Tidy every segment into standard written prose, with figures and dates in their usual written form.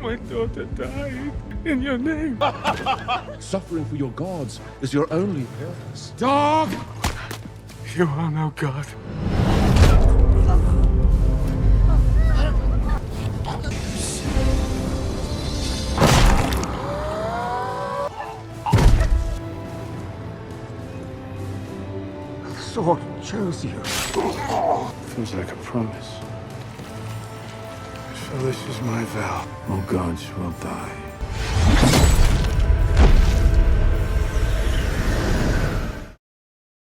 My daughter died in your name. Suffering for your gods is your only purpose. Dog! You are no god. The sword chose you. Feels like a promise. So this is my vow. All gods will die.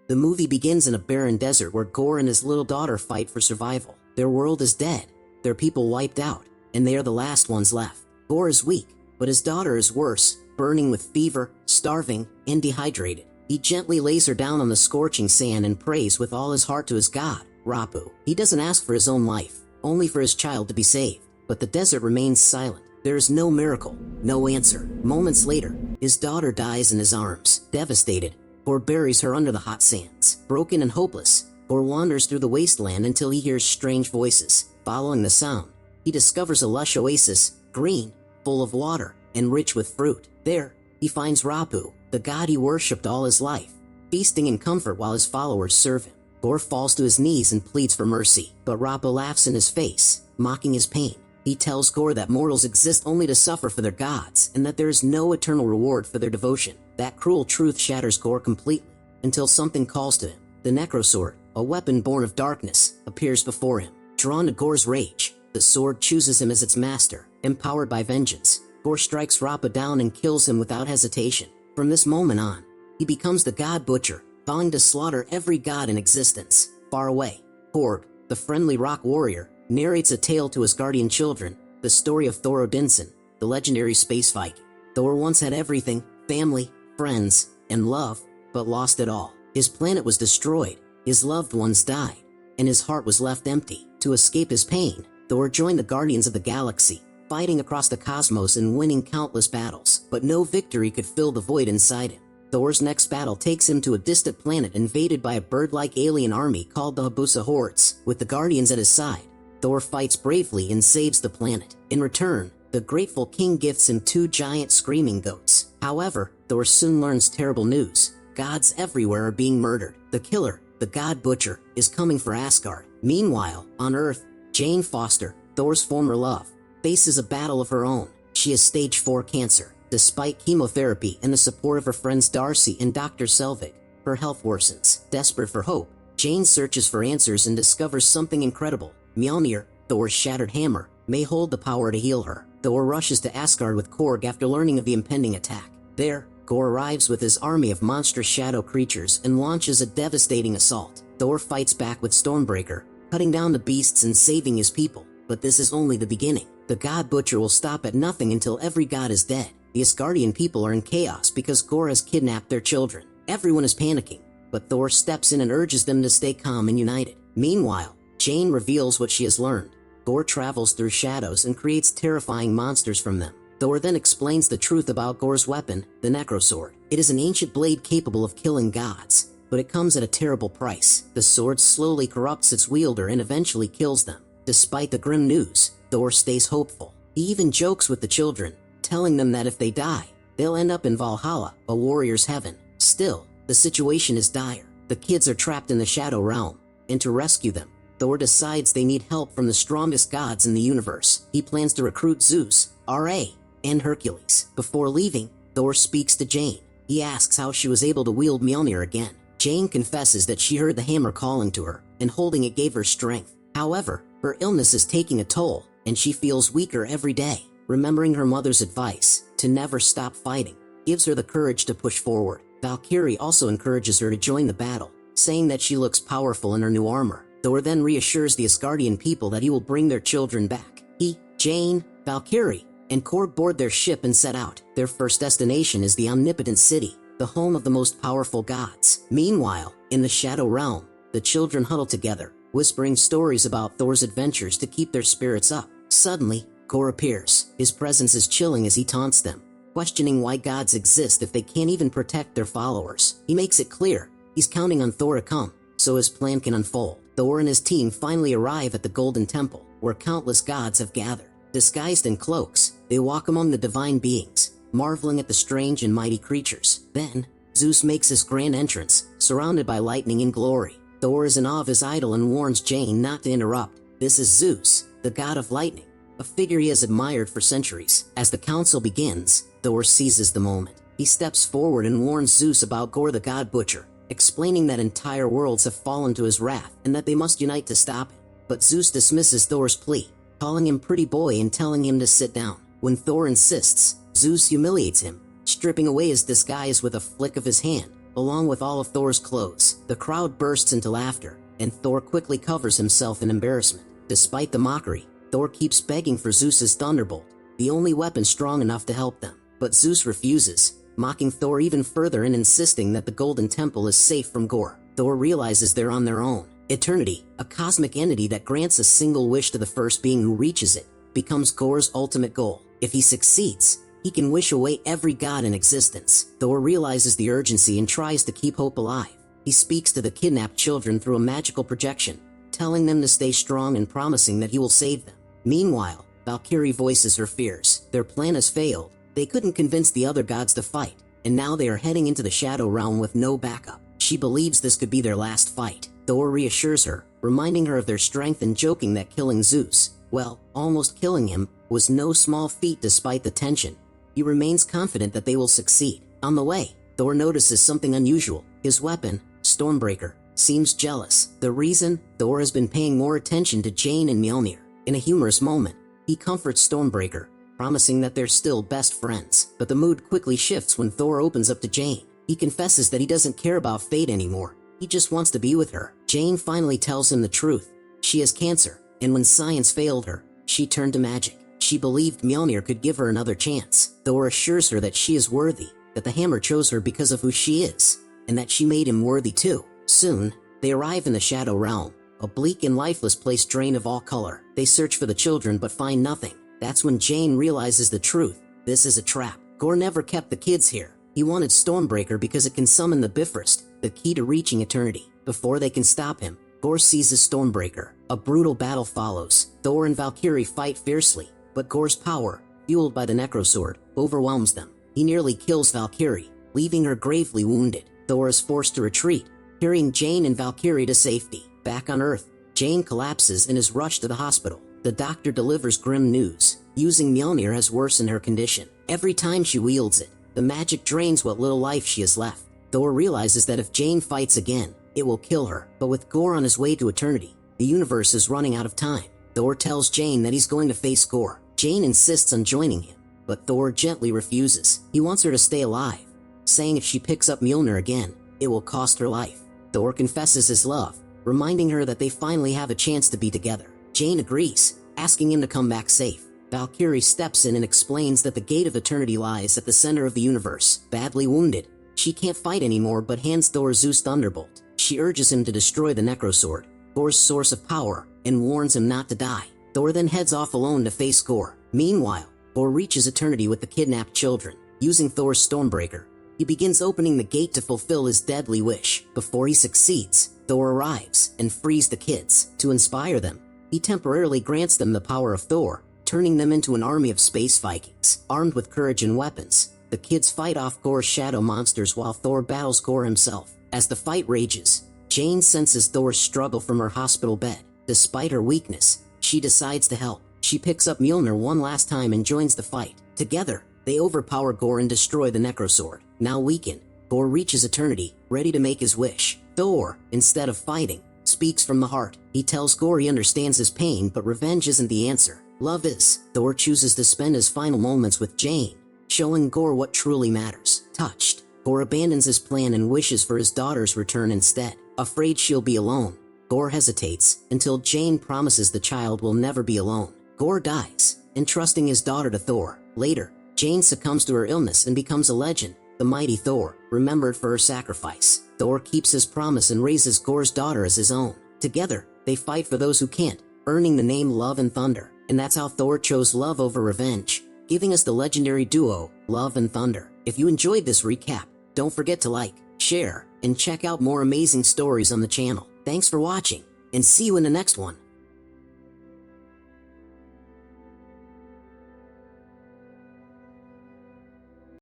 The movie begins in a barren desert where Gorr and his little daughter fight for survival. Their world is dead, their people wiped out, and they are the last ones left. Gorr is weak, but his daughter is worse, burning with fever, starving, and dehydrated. He gently lays her down on the scorching sand and prays with all his heart to his god, Rapu. He doesn't ask for his own life, only for his child to be saved. But the desert remains silent. There is no miracle, no answer. Moments later, his daughter dies in his arms, devastated. Gorr buries her under the hot sands. Broken and hopeless, Gorr wanders through the wasteland until he hears strange voices. Following the sound, he discovers a lush oasis, green, full of water, and rich with fruit. There, he finds Rapu, the god he worshipped all his life, feasting in comfort while his followers serve him. Gorr falls to his knees and pleads for mercy, but Rapu laughs in his face, mocking his pain. He tells Gorr that mortals exist only to suffer for their gods, and that there is no eternal reward for their devotion. That cruel truth shatters Gorr completely, until something calls to him. The Necrosword, a weapon born of darkness, appears before him. Drawn to Gorr's rage, the sword chooses him as its master. Empowered by vengeance, Gorr strikes Rapu down and kills him without hesitation. From this moment on, he becomes the God Butcher, vowing to slaughter every god in existence. Far away, Korg, the friendly rock warrior, narrates a tale to his guardian children, the story of Thor Odinson, the legendary space Viking. Thor once had everything, family, friends, and love, but lost it all. His planet was destroyed, his loved ones died, and his heart was left empty. To escape his pain, Thor joined the Guardians of the Galaxy, fighting across the cosmos and winning countless battles, but no victory could fill the void inside him. Thor's next battle takes him to a distant planet invaded by a bird-like alien army called the Hayabusa Hordes. With the Guardians at his side, Thor fights bravely and saves the planet. In return, the grateful king gifts him 2 giant screaming goats. However, Thor soon learns terrible news. Gods everywhere are being murdered. The killer, the God Butcher, is coming for Asgard. Meanwhile, on Earth, Jane Foster, Thor's former love, faces a battle of her own. She has stage 4 cancer. Despite chemotherapy and the support of her friends Darcy and Dr. Selvig, her health worsens. Desperate for hope, Jane searches for answers and discovers something incredible. Mjolnir, Thor's shattered hammer, may hold the power to heal her. Thor rushes to Asgard with Korg after learning of the impending attack. There, Gorr arrives with his army of monstrous shadow creatures and launches a devastating assault. Thor fights back with Stormbreaker, cutting down the beasts and saving his people. But this is only the beginning. The God Butcher will stop at nothing until every god is dead. The Asgardian people are in chaos because Gorr has kidnapped their children. Everyone is panicking, but Thor steps in and urges them to stay calm and united. Meanwhile, Jane reveals what she has learned. Gorr travels through shadows and creates terrifying monsters from them. Thor then explains the truth about Gorr's weapon, the Necrosword. It is an ancient blade capable of killing gods, but it comes at a terrible price. The sword slowly corrupts its wielder and eventually kills them. Despite the grim news, Thor stays hopeful. He even jokes with the children, telling them that if they die, they'll end up in Valhalla, a warrior's heaven. Still, the situation is dire. The kids are trapped in the Shadow Realm, and to rescue them, Thor decides they need help from the strongest gods in the universe. He plans to recruit Zeus, Ra, and Hercules. Before leaving, Thor speaks to Jane. He asks how she was able to wield Mjolnir again. Jane confesses that she heard the hammer calling to her, and holding it gave her strength. However, her illness is taking a toll, and she feels weaker every day. Remembering her mother's advice to never stop fighting gives her the courage to push forward. Valkyrie also encourages her to join the battle, saying that she looks powerful in her new armor. Thor then reassures the Asgardian people that he will bring their children back. He, Jane, Valkyrie, and Korg board their ship and set out. Their first destination is the Omnipotent City, the home of the most powerful gods. Meanwhile, in the Shadow Realm, the children huddle together, whispering stories about Thor's adventures to keep their spirits up. Suddenly, Gorr appears. His presence is chilling as he taunts them, questioning why gods exist if they can't even protect their followers. He makes it clear he's counting on Thor to come, so his plan can unfold. Thor and his team finally arrive at the Golden Temple, where countless gods have gathered. Disguised in cloaks, They walk among the divine beings, marveling at the strange and mighty creatures. Then, Zeus makes his grand entrance, surrounded by lightning and glory. Thor is in awe of his idol and warns Jane not to interrupt. This is Zeus, the god of lightning, a figure he has admired for centuries. As the council begins, Thor seizes the moment. He steps forward and warns Zeus about Gorr the god butcher, explaining that entire worlds have fallen to his wrath and that they must unite to stop it. But Zeus dismisses Thor's plea, calling him pretty boy and telling him to sit down. When Thor insists, Zeus humiliates him, stripping away his disguise with a flick of his hand, along with all of Thor's clothes. The crowd bursts into laughter, and Thor quickly covers himself in embarrassment. Despite the mockery, Thor keeps begging for Zeus's thunderbolt, the only weapon strong enough to help them. But Zeus refuses, mocking Thor even further and insisting that the Golden Temple is safe from Gorr. Thor realizes they're on their own. Eternity, a cosmic entity that grants a single wish to the first being who reaches it, becomes Gorr's ultimate goal. If he succeeds, he can wish away every god in existence. Thor realizes the urgency and tries to keep hope alive. He speaks to the kidnapped children through a magical projection, telling them to stay strong and promising that he will save them. Meanwhile, Valkyrie voices her fears. Their plan has failed. They couldn't convince the other gods to fight, and now they are heading into the Shadow Realm with no backup. She believes this could be their last fight. Thor reassures her, reminding her of their strength and joking that killing Zeus, well, almost killing him, was no small feat despite the tension. He remains confident that they will succeed. On the way, Thor notices something unusual. His weapon, Stormbreaker, seems jealous. The reason? Thor has been paying more attention to Jane and Mjolnir. In a humorous moment, he comforts Stormbreaker, promising that they're still best friends. But the mood quickly shifts when Thor opens up to Jane. He confesses that he doesn't care about fate anymore. He just wants to be with her. Jane finally tells him the truth. She has cancer, and when science failed her, she turned to magic. She believed Mjolnir could give her another chance. Thor assures her that she is worthy, that the hammer chose her because of who she is, and that she made him worthy too. Soon, they arrive in the Shadow Realm, a bleak and lifeless place drained of all color. They search for the children but find nothing. That's when Jane realizes the truth. This is a trap. Gorr never kept the kids here. He wanted Stormbreaker because it can summon the Bifrost, the key to reaching eternity. Before they can stop him, Gorr seizes Stormbreaker. A brutal battle follows. Thor and Valkyrie fight fiercely, but Gorr's power, fueled by the Necrosword, overwhelms them. He nearly kills Valkyrie, leaving her gravely wounded. Thor is forced to retreat, carrying Jane and Valkyrie to safety. Back on Earth, Jane collapses and is rushed to the hospital. The doctor delivers grim news. Using Mjolnir has worsened her condition. Every time she wields it, the magic drains what little life she has left. Thor realizes that if Jane fights again, it will kill her. But with Gorr on his way to eternity, the universe is running out of time. Thor tells Jane that he's going to face Gorr. Jane insists on joining him, but Thor gently refuses. He wants her to stay alive, saying if she picks up Mjolnir again, it will cost her life. Thor confesses his love, reminding her that they finally have a chance to be together. Jane agrees, asking him to come back safe. Valkyrie steps in and explains that the Gate of Eternity lies at the center of the universe. Badly wounded, she can't fight anymore but hands Thor Zeus' Thunderbolt. She urges him to destroy the Necrosword, Gorr's source of power, and warns him not to die. Thor then heads off alone to face Gorr. Meanwhile, Gorr reaches eternity with the kidnapped children. Using Thor's Stormbreaker, he begins opening the gate to fulfill his deadly wish. Before he succeeds, Thor arrives and frees the kids. To inspire them, he temporarily grants them the power of Thor, turning them into an army of space Vikings. Armed with courage and weapons, the kids fight off Gorr's shadow monsters while Thor battles Gorr himself. As the fight rages, Jane senses Thor's struggle from her hospital bed. Despite her weakness, she decides to help. She picks up Mjolnir one last time and joins the fight. Together, they overpower Gorr and destroy the Necrosword. Now weakened, Gorr reaches eternity, ready to make his wish. Thor, instead of fighting, speaks from the heart. He tells Gorr he understands his pain, but revenge isn't the answer. Love is. Thor chooses to spend his final moments with Jane, showing Gorr what truly matters. Touched, Gorr abandons his plan and wishes for his daughter's return instead. Afraid she'll be alone, Gorr hesitates until Jane promises the child will never be alone. Gorr dies, entrusting his daughter to Thor. Later, Jane succumbs to her illness and becomes a legend, the mighty Thor, remembered for her sacrifice. Thor keeps his promise and raises Gorr's daughter as his own. Together, they fight for those who can't, earning the name Love and Thunder. And that's how Thor chose love over revenge, giving us the legendary duo, Love and Thunder. If you enjoyed this recap, don't forget to like, share, and check out more amazing stories on the channel. Thanks for watching, and see you in the next one.